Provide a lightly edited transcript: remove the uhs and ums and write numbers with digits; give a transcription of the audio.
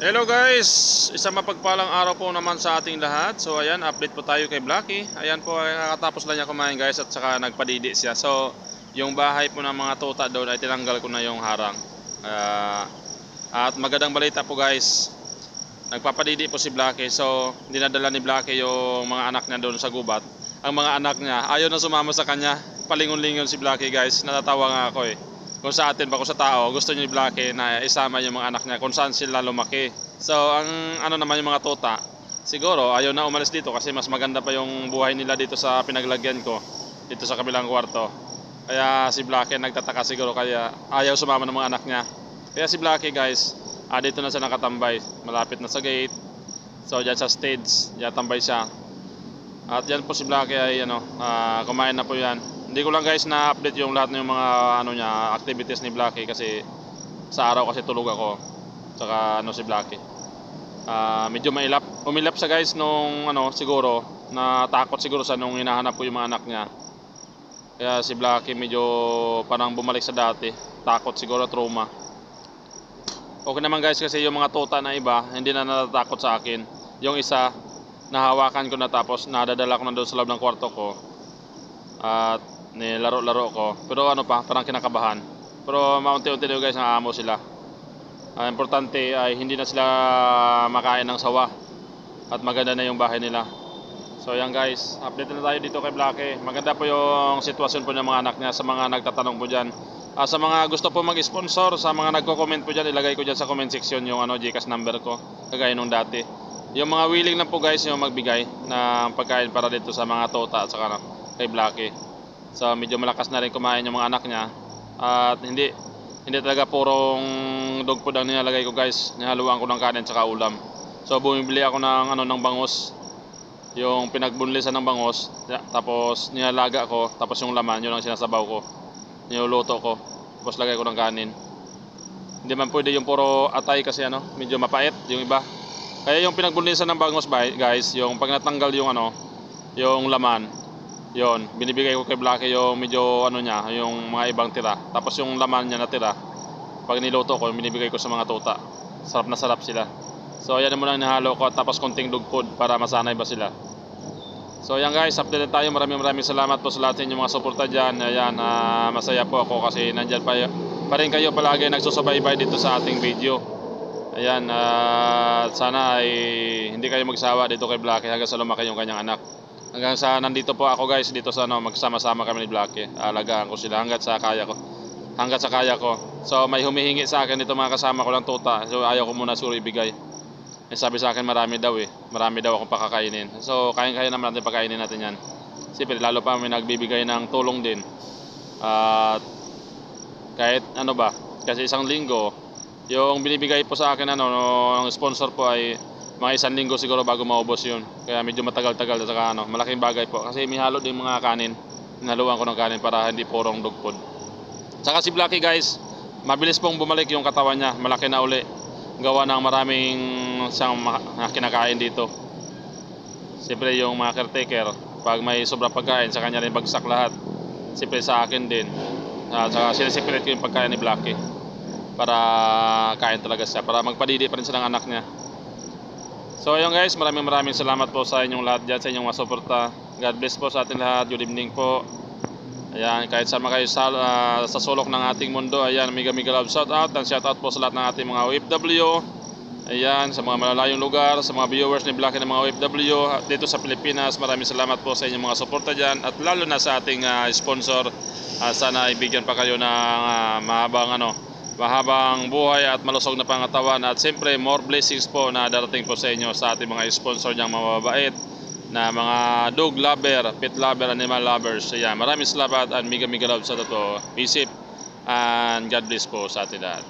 Hello guys! Isang mapagpalang araw po naman sa ating lahat. So ayan, update po tayo kay Blacky. Ayan po, nakatapos lang niya kumain guys at saka nagpadidi siya. So yung bahay po ng mga tuta doon ay tinanggal ko na yung harang. At magandang balita po guys, nagpapadidi po si Blacky. So dinadala ni Blacky yung mga anak niya doon sa gubat. Ang mga anak niya ayaw na sumama sa kanya. Palingon-lingon si Blacky guys. Natatawa nga ako eh. Kung sa atin ba, kung sa tao, gusto niyo ni Blacky na isama yung mga anak niya kung saan sila lumaki. So ang ano naman yung mga tuta, siguro ayaw na umalis dito kasi mas maganda pa yung buhay nila dito sa pinaglagyan ko, dito sa kabilang kwarto. Kaya si Blacky nagtataka siguro kaya ayaw sumama ng mga anak niya. Kaya si Blacky guys, dito na siya nakatambay, malapit na sa gate. So dyan sa stage, dyan tambay siya. At yan po si Blacky ay kumain na po yan. Hindi ko lang guys na-update yung lahat ng mga niya, activities ni Blacky kasi sa araw kasi tulog ako. Tsaka si Blacky. Medyo umilap siya guys nung siguro natakot siguro sa nung hinahanap ko yung mga anak niya. Kaya si Blacky medyo parang bumalik sa dati. Takot siguro, trauma. Okay naman guys kasi yung mga tuta na iba hindi na natatakot sa akin. Yung isa nahawakan ko na tapos nadadala ko na doon sa loob ng kwarto ko. At nilaro-laro ko. Pero parang kinakabahan. Pero maunti-unti na guys naamo sila. Importante ay hindi na sila makain ng sawa. At maganda na yung bahay nila. So yan guys, update na tayo dito kay Blacky. Maganda po yung sitwasyon po ng mga anak niya sa mga nagtatanong po dyan. Sa mga gusto po mag-sponsor, sa mga nagko-comment po dyan, ilagay ko dyan sa comment section yung Gcash number ko. Kagaya nung dati. Yung mga willing na po guys yung magbigay ng pagkain para dito sa mga tota at saka kay Blacky. So medyo malakas na rin kumain yung mga anak niya. At hindi talaga purong dog food ang nilalagay ko guys. Nihaluan ko ng kanin at saka ulam. So bumibili ako ng bangus. Yung pinagbunlisan ng bangus, tapos nilalaga ko, tapos yung laman, yun ang sinasabaw ko. Niluluto ko, tapos lagay ko ng kanin. Hindi man pwede yung puro atay kasi medyo mapait yung iba. Kaya yung pinagbunlisan ng bangus guys, yung pag natanggal yung yung laman, yon binibigay ko kay Blacky yung medyo niya, yung mga ibang tira. Tapos yung laman niya natira, pag niluto ko, binibigay ko sa mga tuta. Sarap na sarap sila. So ayan muna nahalo ko, tapos konting dog food para masanay ba sila. So ayan guys, update tayo. Maraming salamat po sa lahat ng mga suporta dyan. Ayan, masaya po ako kasi nandyan pa rin kayo palagi nagsusubaybay dito sa ating video. Ayan, sana ay hindi kayo magsawa dito kay Blacky hanggang sa lumaki yung kanyang anak. Hanggang sa nandito po ako guys dito sa magsama-sama kami ni Blacky. Alagaan ko sila hanggat sa kaya ko. So may humihingi sa akin dito mga kasama ko lang tuta. So ayaw ko muna siguro ibigay. Sabi sa akin marami daw akong pakakainin. So kaya naman natin pakainin natin yan. Siyempre lalo pa may nagbibigay ng tulong din. At kahit kasi isang linggo yung binibigay po sa akin ng sponsor po ay mga isang linggo siguro bago maubos yun. Kaya medyo matagal-tagal at saka malaking bagay po kasi may halo din mga kanin. Hinaluan ko ng kanin para hindi purong dog food. Saka si Blacky guys, mabilis pong bumalik yung katawan niya, malaki na uli. Gawa ng maraming siyang kinakain dito. Siyempre yung mga caretaker, pag may sobrang pagkain sa kanya rin bagsak lahat. Siyempre sa akin din. Saka sineseparate ko yung pagkain ni Blacky para kain talaga siya, para magpadidi pa rin siya ng anak niya. So ayun guys, maraming salamat po sa inyong lahat dyan, sa inyong mga suporta. God bless po sa ating lahat. Good evening po. Ayan, kahit sama kayo sa sulok ng ating mundo. Ayan, mega love shout out and shout out po sa lahat ng ating mga OFW. Ayan, sa mga malalayong lugar, sa mga viewers ni Blacky ng mga OFW dito sa Pilipinas. Maraming salamat po sa inyong mga suporta dyan. At lalo na sa ating sponsor. Sana ibigyan pa kayo ng mahabang buhay at malusog na pangatawan. At siyempre more blessings po na darating po sa inyo sa ating mga sponsor niyang mababait na mga dog lover, pet lover, animal lovers. Ayan, maraming salamat and mega love sa totoo. Peace and God bless po sa atin lahat.